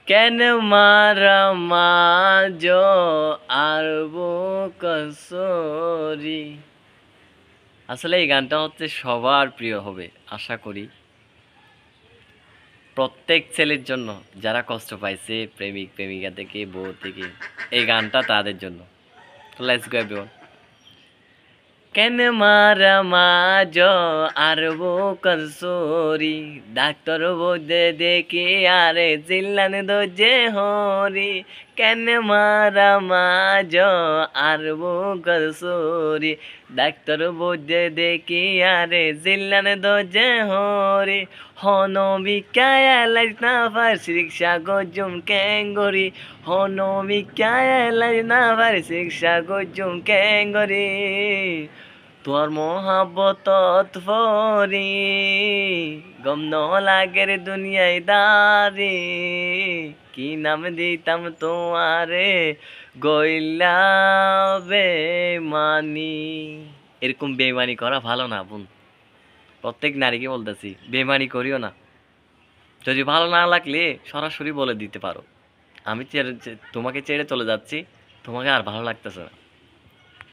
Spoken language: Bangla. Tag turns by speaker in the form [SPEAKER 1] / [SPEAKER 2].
[SPEAKER 1] কেন মারা মাঝ আরবো কসরি। আসলে এই গানটা হচ্ছে সবার প্রিয় হবে আশা করি, প্রত্যেক ছেলের জন্য যারা কষ্ট পাইছে প্রেমিক প্রেমিকা থেকে, বউ থেকে। এই গানটা তাদের জন্য। তো লেটস গো এভরিওয়ান। কেন মারা মাঝ আরবো কসরি, ডাক্তার বোঝে দেখি আরে চিল্লানে দোজে হরি। কেন মারা মাঝ আরবো কসরি, ডাক্তার বোঝে দেখি আরে চিল্লানে দোজে হরি। হনবিকায় লাইজ না পারছি রিক্সা গজুম ক্যাঙ্গরি। হনবিকায় লাইজ না পারছি রিক্সা গজুম ক্যাঙ্গরি। তোর মহাব্বতত ফরি, গম ন লাগের দুনিয়ায় দারে। কি নাম দিতাম তোমারে, গইলা বেমানি। এরকম বেমানি করা ভালো না বোন, প্রত্যেক নারীকে বলতেছি বেমানি করিও না। যদি ভালো না লাগলে সরাসরি বলে দিতে পারো, আমি তোমাকে ছেড়ে চলে যাচ্ছি, তোমাকে আর ভালো লাগতেছে না।